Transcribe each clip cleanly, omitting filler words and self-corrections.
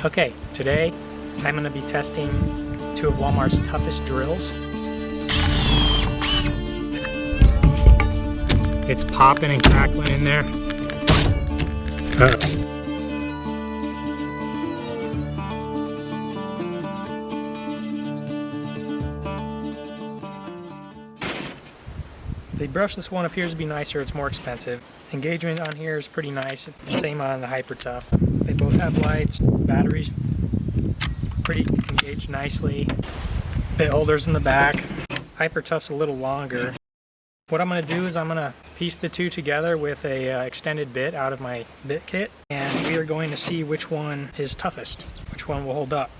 Okay, today I'm going to be testing two of Walmart's toughest drills. It's popping and crackling in there. The brushless one appears to be nicer, it's more expensive. Engagement on here is pretty nice, same on the Hyper Tough. They both have lights, batteries pretty engaged nicely. Bit holders in the back. Hyper Tough's a little longer. What I'm going to do is I'm going to piece the two together with a extended bit out of my bit kit, and we are going to see which one is toughest, which one will hold up.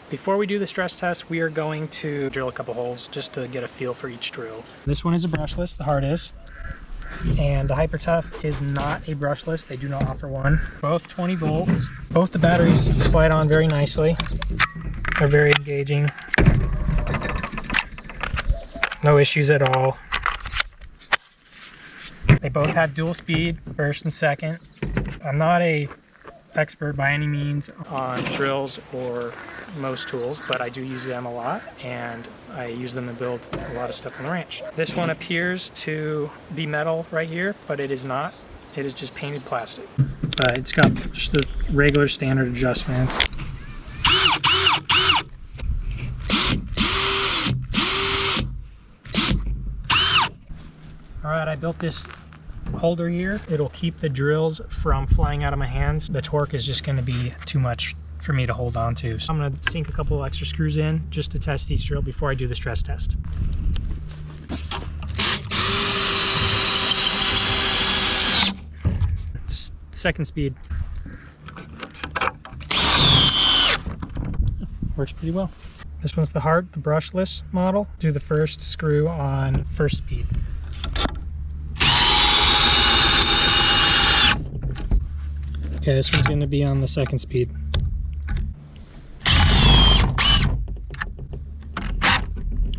Before we do the stress test, we are going to drill a couple holes just to get a feel for each drill. This one is a brushless, the Hart is, and the Hyper Tough is not a brushless. They do not offer one. Both 20 volts. Both the batteries slide on very nicely. They're very engaging. No issues at all. They both have dual speed, first and second. I'm not an expert by any means on drills or most tools, but I do use them a lot, and I use them to build a lot of stuff on the ranch. This one appears to be metal right here, but it is not. It is just painted plastic. It's got just the regular standard adjustments. Alright, I built this holder here. It'll keep the drills from flying out of my hands. The torque is just going to be too much for me to hold on to. So I'm going to sink a couple extra screws in just to test each drill before I do the stress test. It's second speed. Works pretty well. This one's the Hart, the brushless model. Do the first screw on first speed. Okay, this one's going to be on the second speed.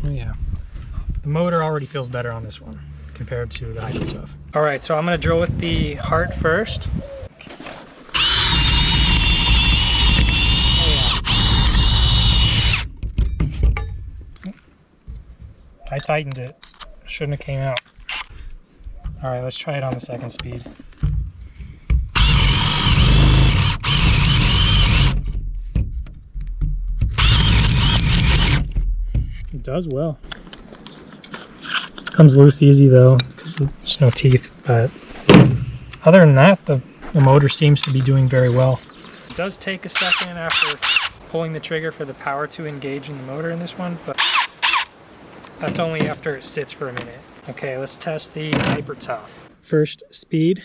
Oh yeah. The motor already feels better on this one compared to the Hyper Tough. Alright, so I'm going to drill with the Hart first. Oh yeah. I tightened it. Shouldn't have came out. Alright, let's try it on the second speed. It does well. Comes loose easy though, because there's no teeth, but other than that, the motor seems to be doing very well. It does take a second after pulling the trigger for the power to engage in the motor in this one, but that's only after it sits for a minute. Okay, let's test the Hyper Tough. First speed.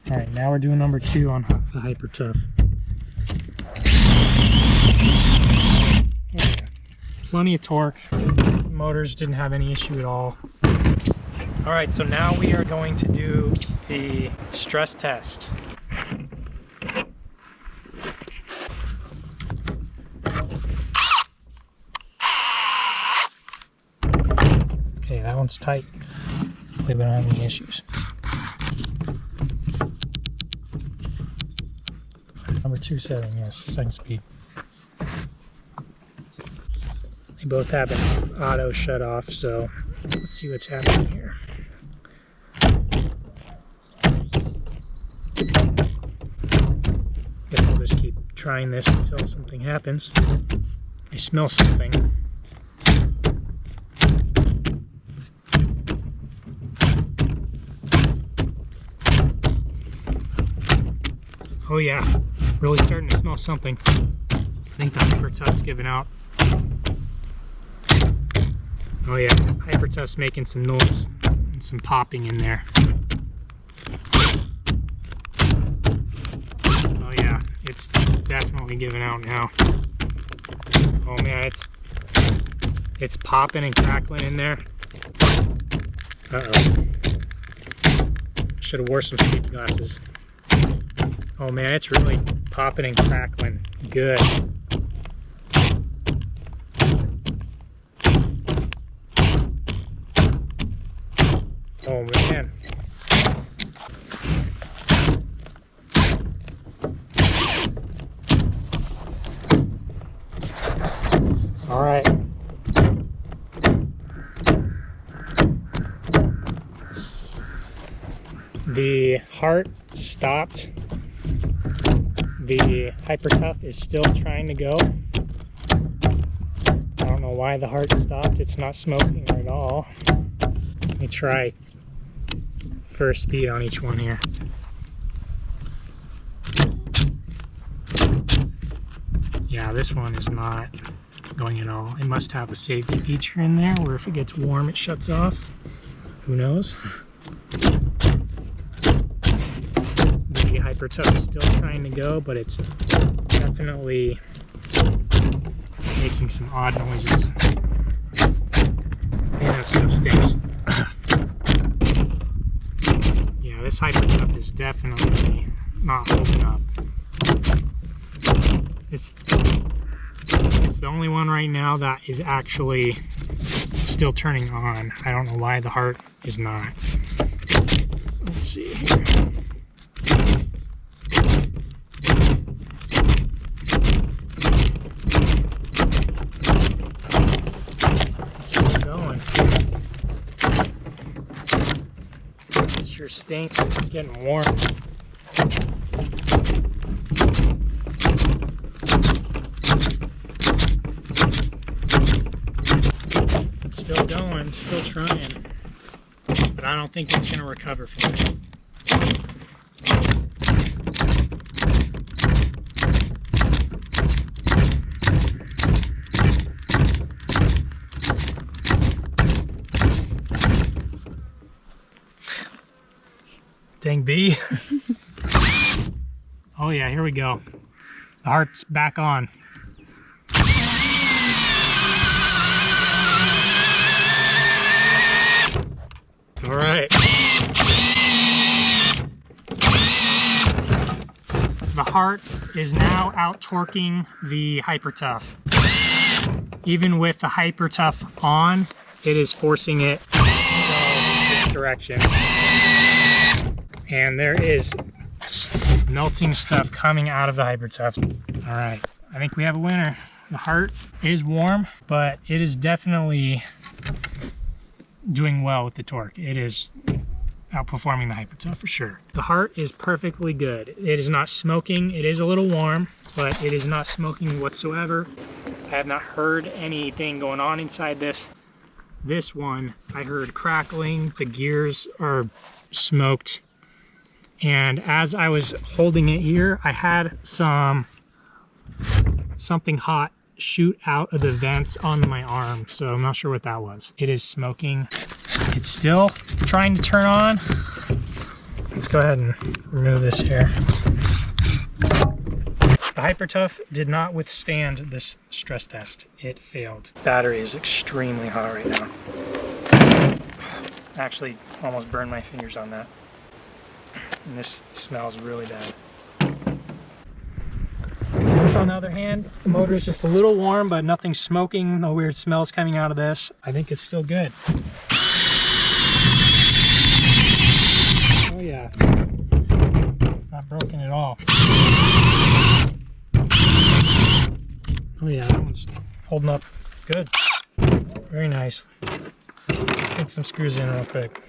Alright, now we're doing number 2 on the Hyper Tough. Plenty of torque. Motors didn't have any issue at all. Alright, so now we are going to do the stress test. Okay, that one's tight. Hopefully we don't have any issues. Number 2 setting, yes, second speed. They both have an auto shut off, so let's see what's happening here. Guess we'll just keep trying this until something happens. I smell something. Oh yeah, really starting to smell something. I think the Hyper Tough's giving out. Oh yeah, Hyper Tough's making some noise and some popping in there. Oh yeah, it's definitely giving out now. Oh man, it's popping and crackling in there. Uh-oh. Should have wore some sleep glasses. Oh man, it's really popping and crackling. Good. Oh man. All right. The Hart stopped. The Hyper Tough is still trying to go. I don't know why the Hart stopped. It's not smoking at all. Let me try first speed on each one here. Yeah, this one is not going at all. It must have a safety feature in there where if it gets warm it shuts off. Who knows? The Hyper Tough is still trying to go, but it's definitely making some odd noises. Man, that stuff stinks. Yeah, this Hyper Tough is definitely not holding up. It's the only one right now that is actually still turning on. I don't know why the Hart is not. Let's see here. It's still going. It sure stinks. It's getting warm. Still going, still trying, but I don't think it's going to recover from this. Dang bee. Oh yeah, here we go. The Hart's back on. All right. The Hart is now out torquing the Hyper Tough. Even with the Hyper Tough on, it is forcing it to go this direction. And there is melting stuff coming out of the Hyper Tough. All right, I think we have a winner. The Hart is warm, but it is definitely doing well with the torque. It is outperforming the Hyper Tough for sure. The Hart is perfectly good. It is not smoking. It is a little warm, but it is not smoking whatsoever. I have not heard anything going on inside this. This one, I heard crackling. The gears are smoked. And as I was holding it here, I had something hot shoot out of the vents on my arm, so I'm not sure what that was. It is smoking. It's still trying to turn on. Let's go ahead and remove this here. The Hyper Tough did not withstand this stress test. It failed. Battery is extremely hot right now. Actually, almost burned my fingers on that. And this smells really bad. On the other hand, the motor is just a little warm, but nothing smoking, no weird smells coming out of this. I think it's still good. Oh yeah, not broken at all. Oh yeah, that one's holding up good. Very nice. Let's sink some screws in real quick.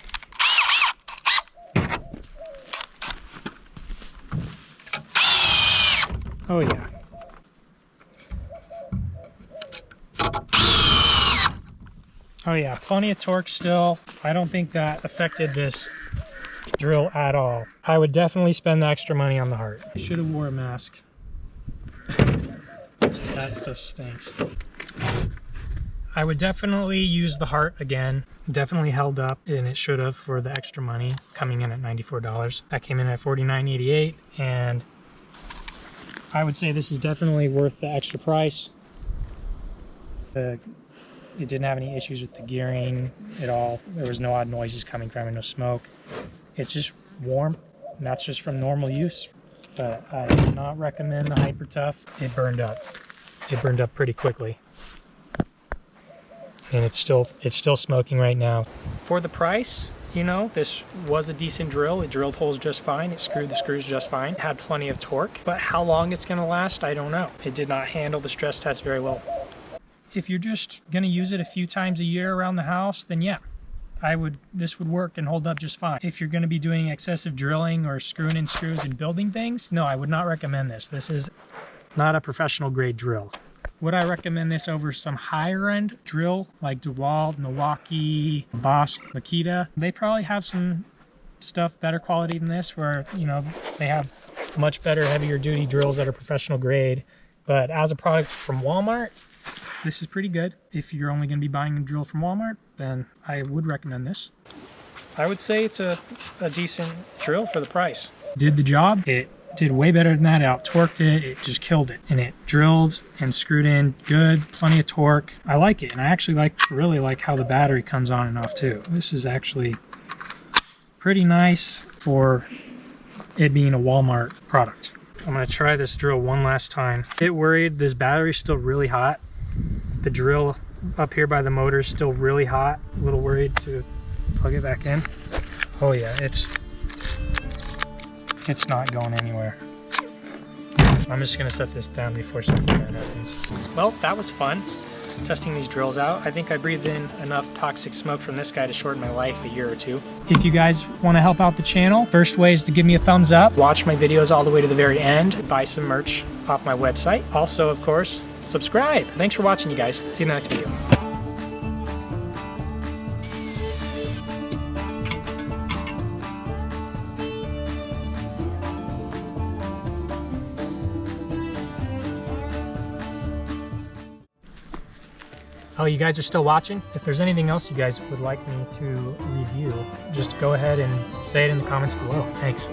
Oh yeah. Oh yeah, plenty of torque still. I don't think that affected this drill at all. I would definitely spend the extra money on the Hart. I should have wore a mask. That stuff stinks. I would definitely use the Hart again. Definitely held up, and it should have for the extra money, coming in at $94. That came in at $49.88, and I would say this is definitely worth the extra price. It didn't have any issues with the gearing at all. There was no odd noises coming from it, no smoke. It's just warm, and that's just from normal use. But I do not recommend the Hyper Tough. It burned up. It burned up pretty quickly. And it's still smoking right now. For the price, you know, this was a decent drill. It drilled holes just fine. It screwed the screws just fine. It had plenty of torque. But how long it's gonna last, I don't know. It did not handle the stress test very well. if you're just gonna use it a few times a year around the house, then yeah, this would work and hold up just fine. If you're gonna be doing excessive drilling or screwing in screws and building things, no, I would not recommend this. This is not a professional grade drill. Would I recommend this over some higher end drill like DeWalt, Milwaukee, Bosch, Makita? They probably have some stuff better quality than this, where, you know, they have much better, heavier duty drills that are professional grade. But as a product from Walmart, this is pretty good. If you're only going to be buying a drill from Walmart, then I would recommend this. I would say it's a decent drill for the price. Did the job. It did way better than that. It out-torqued it. It just killed it. And it drilled and screwed in good, plenty of torque. I like it. And I actually really like how the battery comes on and off too. This is actually pretty nice for it being a Walmart product. I'm going to try this drill one last time. Get worried, this battery's still really hot. The drill up here by the motor is still really hot. A little worried to plug it back in. Oh yeah, it's not going anywhere. I'm just going to set this down before something bad happens. Well, that was fun, testing these drills out. I think I breathed in enough toxic smoke from this guy to shorten my life a year or two. If you guys want to help out the channel, first way is to give me a thumbs up. Watch my videos all the way to the very end. Buy some merch off my website. Also, of course, subscribe. Thanks for watching, you guys. See you in the next video. Oh, you guys are still watching? If there's anything else you guys would like me to review, just go ahead and say it in the comments below. Thanks.